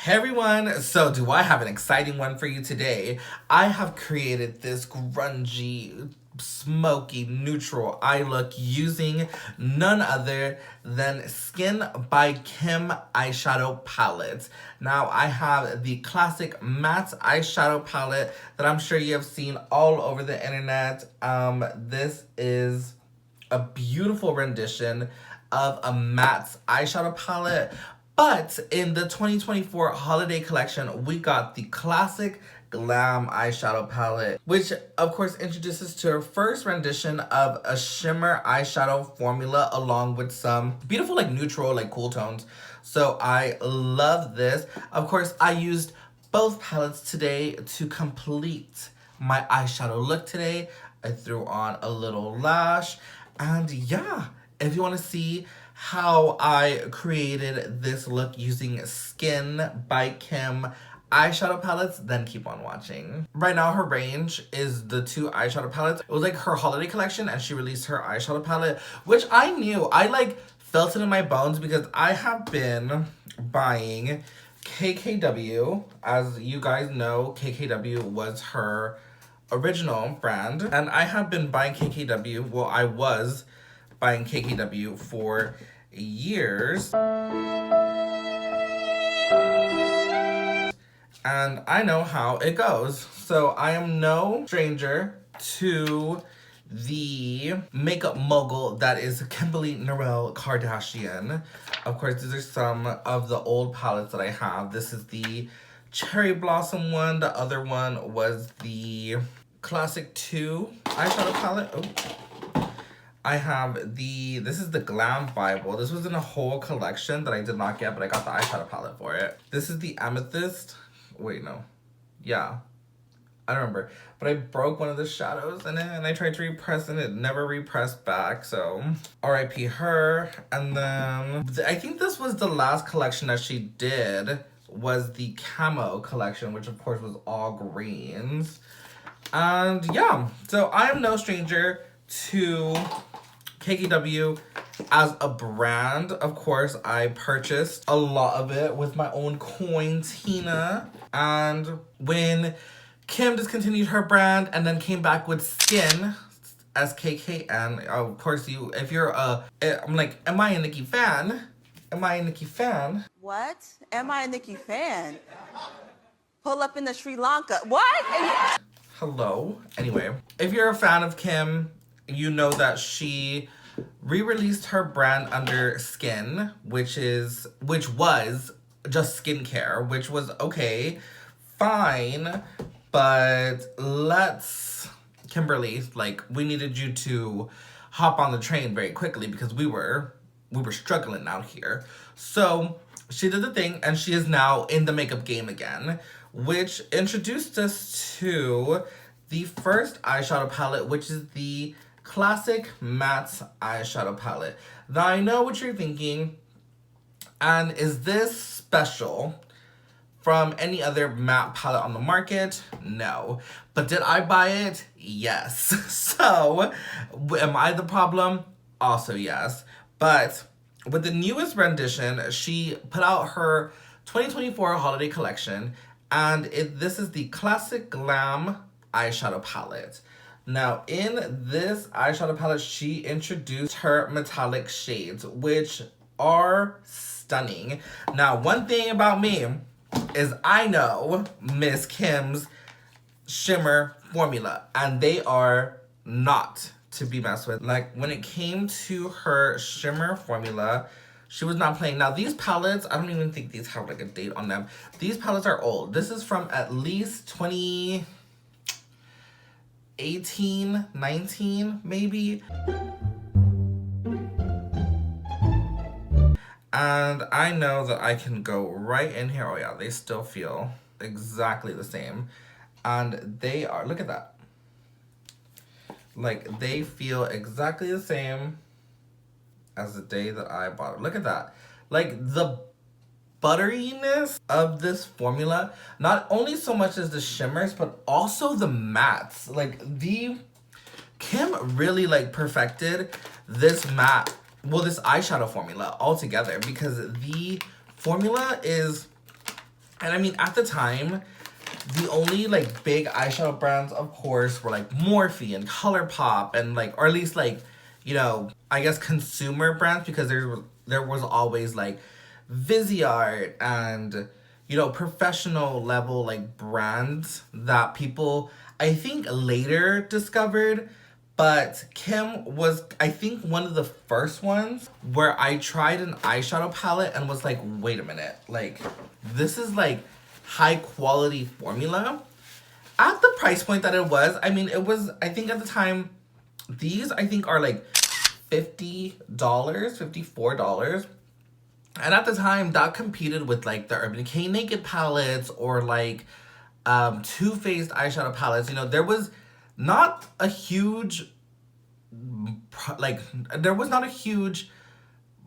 Hey everyone, so do I have an exciting one for you today. I have created this grungy, smoky, neutral eye look using none other than Skkn by Kim eyeshadow palette. Now I have the classic matte eyeshadow palette that I'm sure you have seen all over the internet. This is a beautiful rendition of a matte eyeshadow palette. But in the 2024 holiday collection, we got the classic glam eyeshadow palette, which of course introduces to her first rendition of a shimmer eyeshadow formula along with some beautiful neutral cool tones. So I love this. Of course, I used both palettes today to complete my eyeshadow look today. I threw on a little lash, and yeah, if you want to see how I created this look using Skkn by Kim eyeshadow palettes, then keep on watching. Right now her range is the two eyeshadow palettes. It was like her holiday collection and she released her eyeshadow palette, which I knew. I felt it in my bones because I have been buying KKW. As you guys know, KKW was her original brand, and I have been buying KKW. Well, I was buying KKW for years, and I know how it goes. So I am no stranger to the makeup mogul that is Kimberly Noel Kardashian. Of course, these are some of the old palettes that I have. This is the Cherry Blossom one. The other one was the Classic 2 eyeshadow palette. Oh. I have this is the Glam Bible. This was in a whole collection that I did not get, but I got the eyeshadow palette for it. This is the Amethyst. Wait, no. Yeah. I don't remember. But I broke one of the shadows in it, and I tried to repress and it never repressed back, so R.I.P. her. And then I think this was the last collection that she did, was the Camo collection, which of course was all greens. And yeah, so I am no stranger to KKW as a brand. Of course, I purchased a lot of it with my own coin, Tina. And when Kim discontinued her brand and then came back with Skkn, SKKN, of course, if you're I'm like, am I a Nicki fan? Am I a Nicki fan? What? Am I a Nicki fan? Pull up in the Sri Lanka. What? Hello. Anyway, if you're a fan of Kim, you know that she re-released her brand under Skkn, which was just skincare, which was okay, fine, but Kimberly, we needed you to hop on the train very quickly because we were struggling out here. So she did the thing, and she is now in the makeup game again, which introduced us to the first eyeshadow palette, which is the classic matte eyeshadow palette. Now I know what you're thinking, and is this special from any other matte palette on the market? No. But did I buy it? Yes. So, am I the problem? Also yes. But with the newest rendition, she put out her 2024 holiday collection, and this is the Classic Glam eyeshadow palette. Now, in this eyeshadow palette, she introduced her metallic shades, which are stunning. Now, one thing about me is I know Miss Kim's shimmer formula, and they are not to be messed with. When it came to her shimmer formula, she was not playing. Now, these palettes, I don't even think these have a date on them. These palettes are old. This is from at least 2018, 19, maybe. And I know that I can go right in here. Oh yeah, they still feel exactly the same. And they are, look at that. They feel exactly the same as the day that I bought it. Look at that. The butteriness of this formula, not only so much as the shimmers, but also the mattes. Kim really perfected this matte, this eyeshadow formula altogether, because the formula is And I mean, at the time, the only like big eyeshadow brands, of course, were like Morphe and ColourPop and like, or at least like, you know, I guess consumer brands, because there was always like Viseart and, you know, professional level like brands that people I think later discovered. But Kim was, I think, one of the first ones where I tried an eyeshadow palette and was like, wait a minute, like, this is like high quality formula. At the price point that it was, I mean, it was, I think at the time, these I think are like $50, $54. And at the time, that competed with like the Urban Decay Naked palettes or like Too Faced eyeshadow palettes. You know, there was not a huge, like, there was not a huge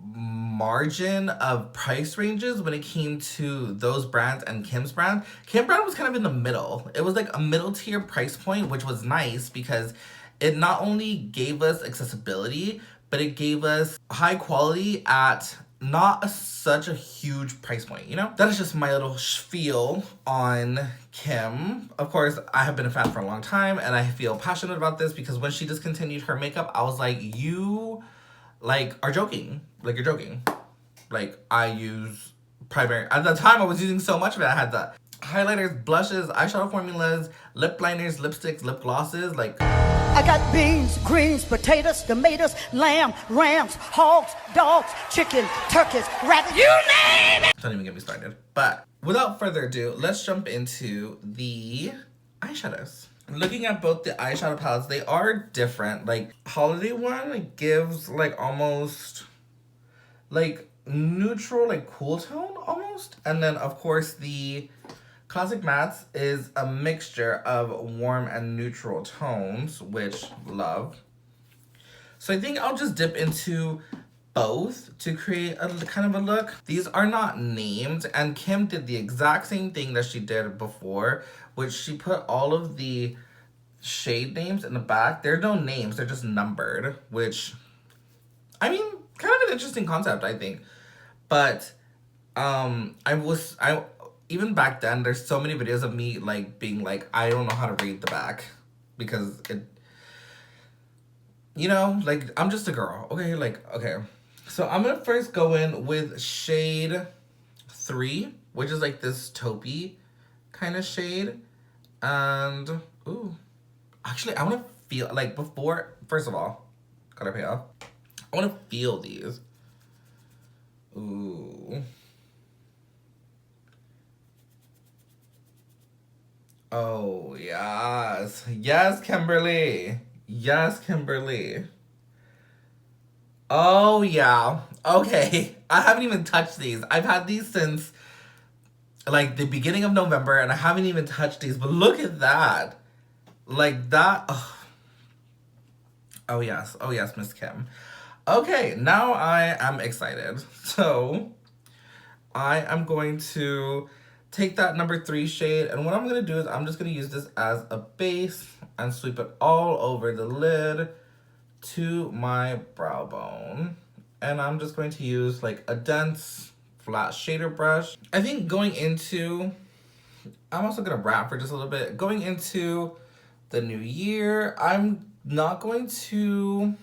margin of price ranges when it came to those brands and Kim's brand. Kim brand was kind of in the middle. It was like a middle tier price point, which was nice because it not only gave us accessibility, but it gave us high quality at not such a huge price point, you know? That is just my little spiel on Kim. Of course, I have been a fan for a long time and I feel passionate about this because when she discontinued her makeup, I was like, you like are joking. Like, you're joking. Like, I use primary, at the time I was using so much of it. I had the highlighters, blushes, eyeshadow formulas, lip liners, lipsticks, lip glosses, like, I got beans, greens, potatoes, tomatoes, lamb, rams, hogs, dogs, chicken, turkeys, rabbit, you name it! Don't even get me started. But without further ado, let's jump into the eyeshadows. Looking at both the eyeshadow palettes, they are different. Like, Holiday one gives like almost like neutral, like cool tone almost. And then of course the Classic Mattes is a mixture of warm and neutral tones, which love. So I think I'll just dip into both to create a kind of a look. These are not named, and Kim did the exact same thing that she did before, which she put all of the shade names in the back. There are no names, they're just numbered, which, I mean, kind of an interesting concept, I think. But I even back then, there's so many videos of me like being like, I don't know how to read the back because it, you know, like, I'm just a girl, okay? Like, okay. So I'm gonna first go in with shade 3, which is like this taupey kind of shade. And, ooh, actually, I wanna feel, like, before, first of all, gotta pay off. I wanna feel these. Ooh. Oh, yes. Yes, Kimberly. Yes, Kimberly. Oh, yeah. Okay. I haven't even touched these. I've had these since, like, the beginning of November, and I haven't even touched these. But look at that. Like, that. Oh, oh yes. Oh, yes, Miss Kim. Okay, now I am excited. So, I am going to take that number 3 shade, and what I'm going to do is I'm just going to use this as a base and sweep it all over the lid to my brow bone. And I'm just going to use like a dense flat shader brush. I think going into, I'm also going to wrap for just a little bit. Going into the new year, I'm not going to,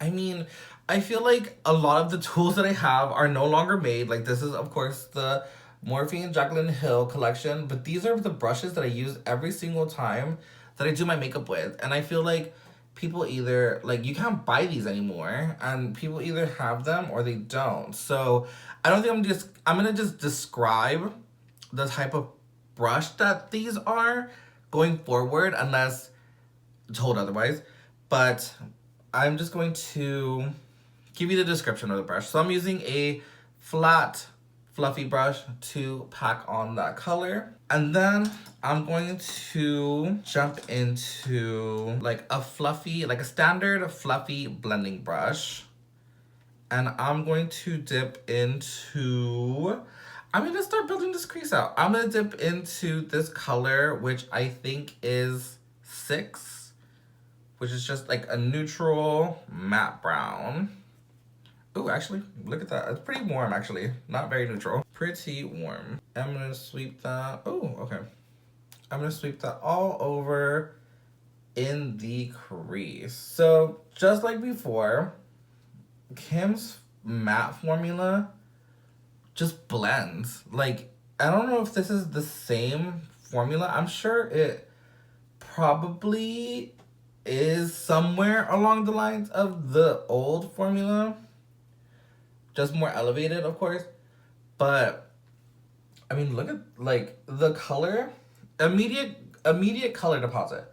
I mean, I feel like a lot of the tools that I have are no longer made. Like, this is, of course, the Morphe and Jaclyn Hill collection, but these are the brushes that I use every single time that I do my makeup with. And I feel like people either, like, you can't buy these anymore, and people either have them or they don't. So I don't think I'm gonna just describe the type of brush that these are going forward, unless told otherwise. But I'm just going to give you the description of the brush. So I'm using a flat, fluffy brush to pack on that color. And then I'm going to jump into like a fluffy, like a standard fluffy blending brush. And I'm going to dip into, I'm going to start building this crease out. I'm going to dip into this color, which I think is 6, which is just like a neutral matte brown. Oh, actually, look at that. It's pretty warm, actually. Not very neutral. Pretty warm. I'm gonna sweep that. Oh, okay. I'm gonna sweep that all over in the crease. So, just like before, Kim's matte formula just blends. Like, I don't know if this is the same formula. I'm sure it probably is somewhere along the lines of the old formula. Just more elevated, of course. But, I mean, look at, like, the color. Immediate color deposit.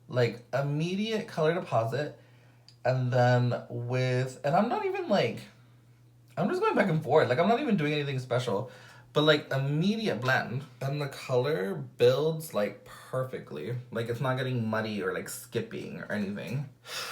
Like, immediate color deposit. And then and I'm not even, like, I'm just going back and forth. Like, I'm not even doing anything special. But, like, immediate blend. And the color builds, like, perfectly. Like, it's not getting muddy or, like, skipping or anything.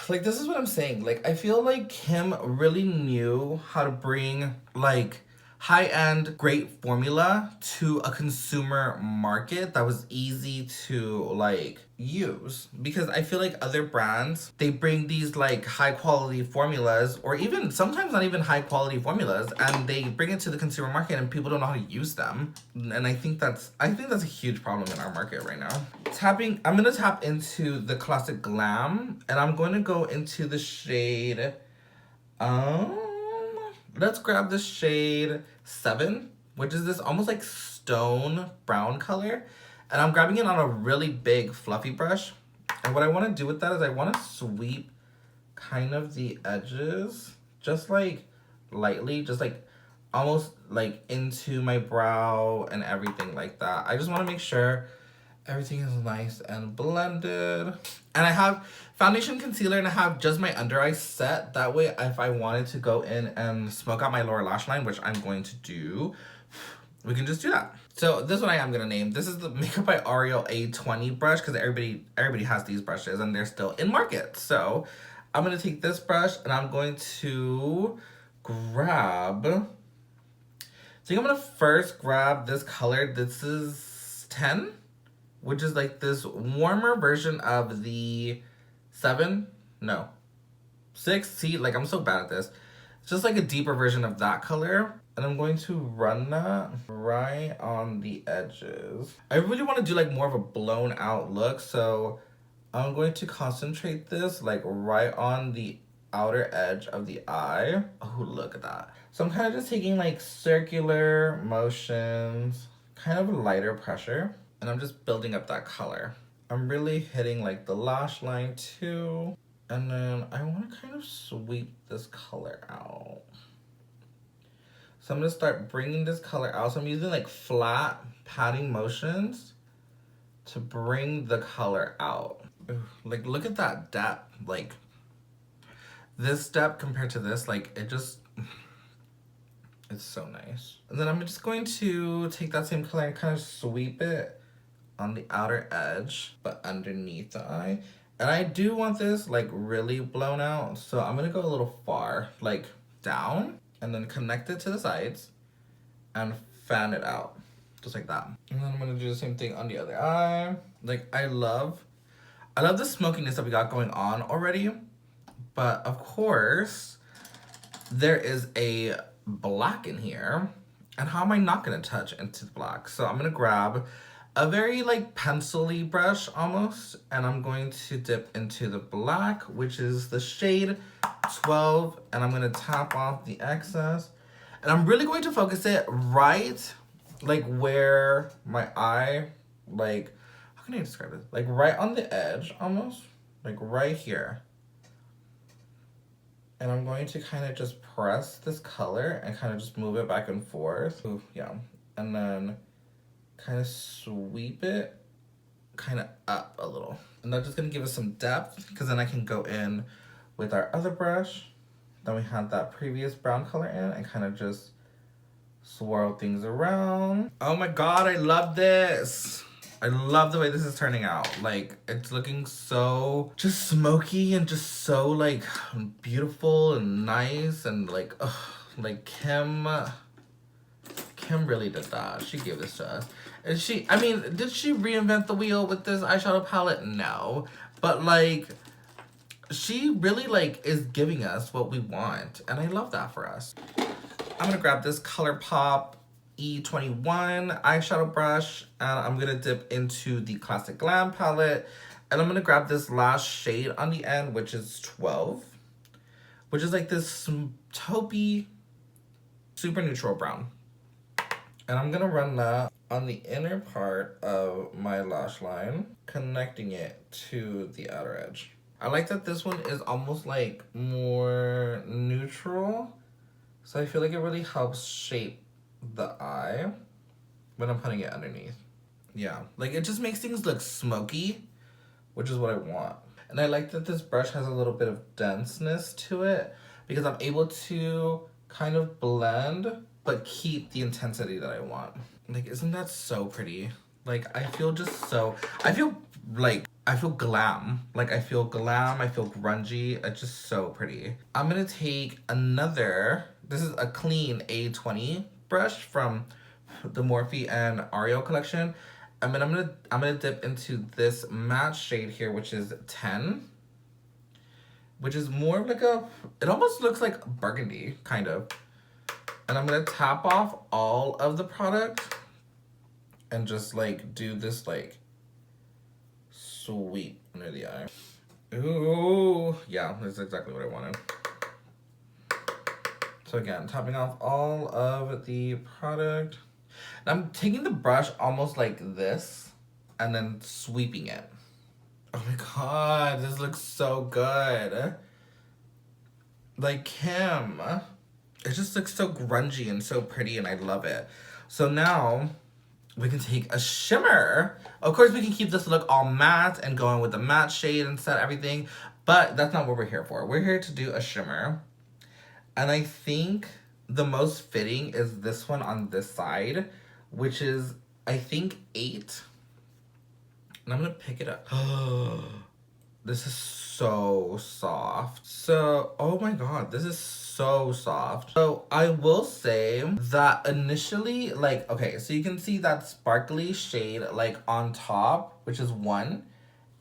Like, this is what I'm saying. Like, I feel like Kim really knew how to bring, like, high-end, great formula to a consumer market that was easy to, like, use. Because I feel like other brands, they bring these, like, high-quality formulas, or even, sometimes not even high-quality formulas, and they bring it to the consumer market and people don't know how to use them. And I think that's a huge problem in our market right now. I'm gonna tap into the Classic Glam, and I'm going to go into the shade, let's grab the shade 7, which is this almost like stone brown color. And I'm grabbing it on a really big fluffy brush. And what I want to do with that is I want to sweep kind of the edges, just like lightly, just like almost like into my brow and everything like that. I just want to make sure everything is nice and blended. And I have foundation, concealer, and I have just my under eye set. That way, if I wanted to go in and smoke out my lower lash line, which I'm going to do, we can just do that. So this one I am gonna name. This is the Makeup by Ariel A20 brush, because everybody has these brushes and they're still in market. So I'm gonna take this brush and I'm going to grab, I think I'm gonna first grab this color. This is 10, which is like this warmer version of the 7, no, 6, see, like I'm so bad at this. It's just like a deeper version of that color. And I'm going to run that right on the edges. I really want to do like more of a blown out look, so I'm going to concentrate this like right on the outer edge of the eye. Oh, look at that. So I'm kind of just taking like circular motions, kind of lighter pressure, and I'm just building up that color. I'm really hitting like the lash line too. And then I want to kind of sweep this color out. So I'm going to start bringing this color out. So I'm using like flat patting motions to bring the color out. Ooh, like, look at that depth. Like, this depth compared to this, like, it's so nice. And then I'm just going to take that same color and kind of sweep it on the outer edge, but underneath the eye. And I do want this, like, really blown out. So I'm going to go a little far, like, down. And then connect it to the sides and fan it out, just like that. And then I'm gonna do the same thing on the other eye. Like, I love the smokiness that we got going on already, but of course there is a black in here, and how am I not gonna touch into the black? So I'm gonna grab a very like pencil-y brush almost, and I'm going to dip into the black, which is the shade 12, and I'm gonna tap off the excess, and I'm really going to focus it right like where my eye, like, how can I describe this? Like right on the edge almost, like right here. And I'm going to kind of just press this color and kind of just move it back and forth. Ooh, yeah. And then kind of sweep it kind of up a little. And that's just gonna give us some depth, because then I can go in with our other brush that we had that previous brown color in and kind of just swirl things around. Oh my god, I love this. I love the way this is turning out. Like, it's looking so just smoky and just so like beautiful and nice, and like, ugh, like Kim really did that. She gave this to us. And I mean, did she reinvent the wheel with this eyeshadow palette? No. But like, she really like is giving us what we want, and I love that for us. I'm gonna grab this ColourPop E21 eyeshadow brush, and I'm gonna dip into the Classic Glam palette, and I'm gonna grab this last shade on the end, which is 12, which is like this taupey, super neutral brown. And I'm gonna run that on the inner part of my lash line, connecting it to the outer edge. I like that this one is almost like more neutral, so I feel like it really helps shape the eye when I'm putting it underneath. Yeah, like it just makes things look smoky, which is what I want. And I like that this brush has a little bit of denseness to it because I'm able to kind of blend but keep the intensity that I want. Like, isn't that so pretty? Like, I feel just so, I feel glam. Like, I feel glam, I feel grungy. It's just so pretty. I'm gonna take another, this is a clean A20 brush from the Morphe and Ario collection. And then I'm gonna dip into this matte shade here, which is 10. Which is more of like a, it almost looks like burgundy, kind of. And I'm gonna tap off all of the product and just like do this like sweep under the eye. Ooh, yeah, that's exactly what I wanted. So again, tapping off all of the product. And I'm taking the brush almost like this and then sweeping it. Oh my god, this looks so good. Like Kim. It just looks so grungy and so pretty, and I love it. So now we can take a shimmer. Of course, we can keep this look all matte and going with the matte shade and set everything, but that's not what we're here for. We're here to do a shimmer. And I think the most fitting is this one on this side, which is, I think, 8. And I'm gonna pick it up. This is so soft. So, oh my god, this is so soft. So I will say that initially, like, okay, so you can see that sparkly shade like on top, which is 1,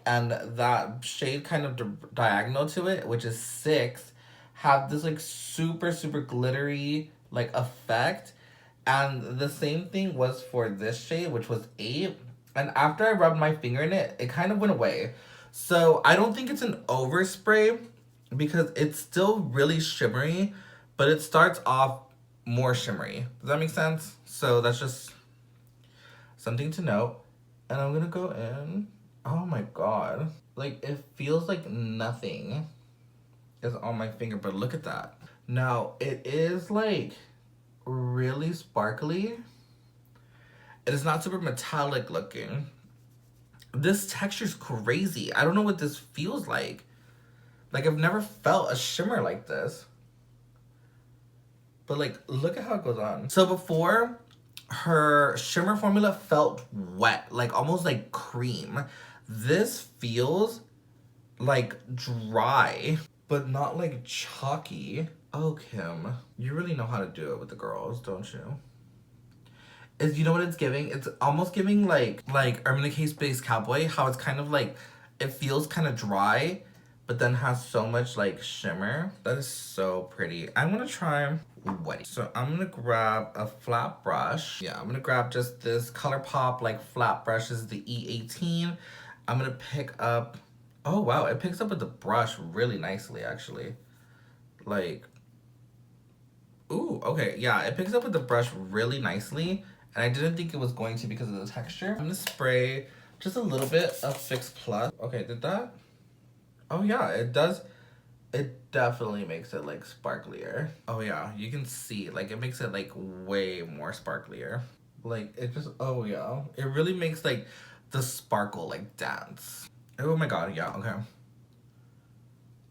and that shade kind of diagonal to it, which is 6, have this like super glittery like effect. And the same thing was for this shade, which was 8. And after I rubbed my finger in it, it kind of went away. So I don't think it's an overspray because it's still really shimmery, but it starts off more shimmery. Does that make sense? So that's just something to note. And I'm gonna go in. Oh my god. Like, it feels like nothing is on my finger, but look at that. Now, it is like really sparkly. It is not super metallic looking. This texture's crazy. I don't know what this feels like. Like, I've never felt a shimmer like this. But like, look at how it goes on. So before, her shimmer formula felt wet, like almost like cream. This feels like dry, but not like chalky. Oh, Kim, you really know how to do it with the girls, don't you? Is, you know what it's giving? It's almost giving like Urban Decay's Space Cowboy, how it's kind of like, it feels kind of dry, but then has so much like shimmer. That is so pretty. I'm gonna try wetty. So I'm gonna grab a flat brush. Yeah, I'm gonna grab just this ColourPop like flat brush. This is the E18. I'm gonna pick up, oh wow, it picks up with the brush really nicely actually. Like, ooh, okay, yeah, it picks up with the brush really nicely. And I didn't think it was going to because of the texture. I'm gonna spray just a little bit of Fix Plus. Okay, did that? Oh yeah, it does. It definitely makes it like sparklier. Oh yeah, you can see, like it makes it like way more sparklier. Like it just, oh yeah. It really makes like the sparkle like dance. Oh my god, yeah, okay.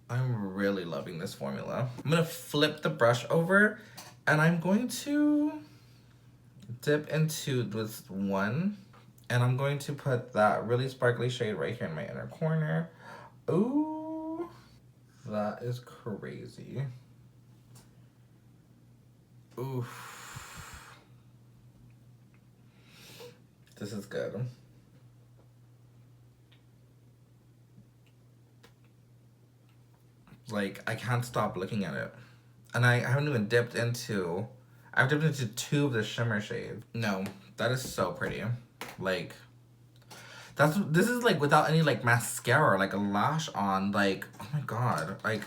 I'm really loving this formula. I'm gonna flip the brush over and I'm going to dip into this one, and I'm going to put that really sparkly shade right here in my inner corner. Ooh, that is crazy. Oof. This is good. Like, I can't stop looking at it. And I haven't even dipped into... I've dipped into 2 of the shimmer shades. No, that is so pretty. Like, this is like without any like mascara or like a lash on. Like, oh my god. Like,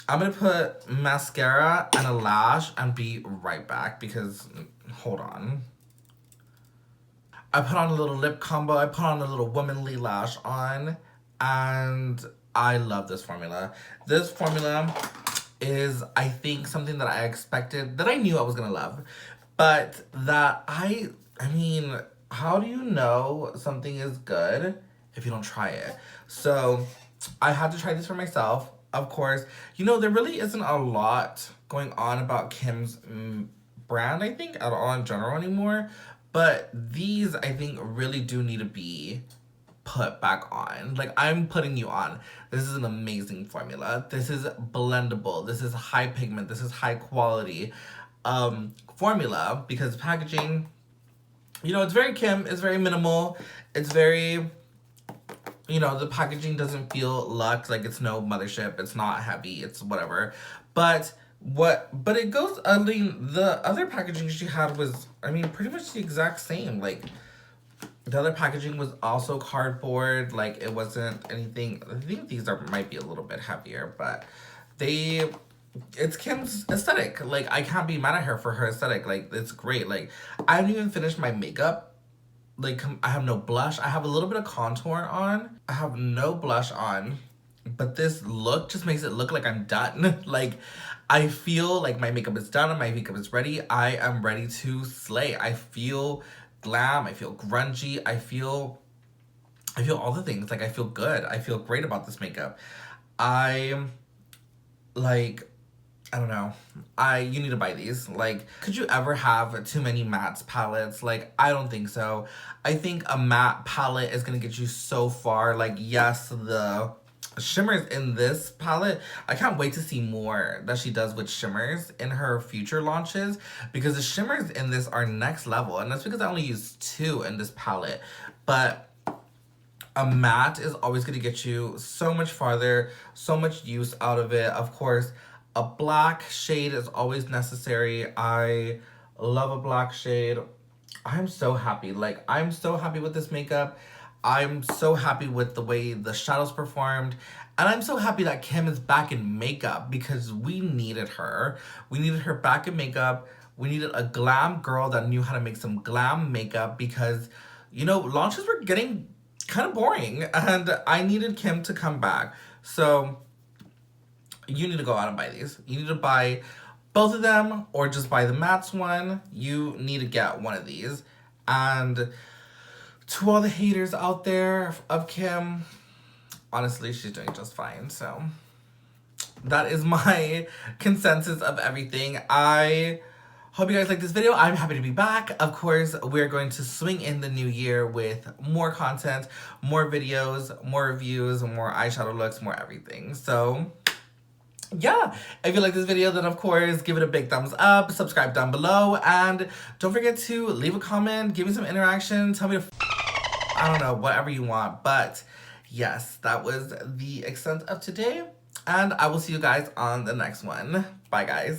I'm gonna put mascara and a lash and be right back because, hold on. I put on a little lip combo. I put on a little womanly lash on. And I love this formula. This formula is, I think, something that I expected, that I knew I was gonna love. But that I mean, how do you know something is good if you don't try it? So I had to try this for myself. Of course, you know, there really isn't a lot going on about Kim's brand, I think, at all in general anymore. But these, I think, really do need to be put back on. Like, I'm putting you on. This is an amazing formula. This is blendable. This is high pigment. This is high quality formula, because packaging, you know, it's very Kim. It's very minimal. It's very, you know, the packaging doesn't feel luxe. Like, it's no mothership. It's not heavy. It's whatever. But it goes, I mean, the other packaging she had was, I mean, pretty much the exact same. Like, the other packaging was also cardboard. Like, it wasn't anything. I think these might be a little bit heavier, but it's Kim's aesthetic. Like, I can't be mad at her for her aesthetic. Like, it's great. Like, I haven't even finished my makeup. Like, I have no blush. I have a little bit of contour on. I have no blush on. But this look just makes it look like I'm done. Like, I feel like my makeup is done and my makeup is ready. I am ready to slay. I feel glam. I feel grungy. I feel all the things. Like, I feel good. I feel great about this makeup. I don't know. You need to buy these. Like, could you ever have too many matte palettes? Like, I don't think so. I think a matte palette is gonna get you so far. Like, yes, the shimmers in this palette, I can't wait to see more that she does with shimmers in her future launches, because the shimmers in this are next level, and that's because I only use 2 in this palette. But a matte is always going to get you so much farther, so much use out of it. Of course, a black shade is always necessary. I love a black shade. I'm so happy. Like, I'm so happy with this makeup. I'm so happy with the way the shadows performed. And I'm so happy that Kim is back in makeup, because we needed her. We needed her back in makeup. We needed a glam girl that knew how to make some glam makeup, because, you know, launches were getting kind of boring. And I needed Kim to come back. So you need to go out and buy these. You need to buy both of them, or just buy the mattes one. You need to get one of these. And to all the haters out there of Kim, honestly, she's doing just fine. So that is my consensus of everything. I hope you guys like this video. I'm happy to be back. Of course, we're going to swing in the new year with more content, more videos, more reviews, more eyeshadow looks, more everything. So yeah, if you like this video, then of course give it a big thumbs up, subscribe down below, and don't forget to leave a comment, give me some interaction, tell me to I don't know, whatever you want. But yes, that was the extent of today, and I will see you guys on the next one. Bye, guys.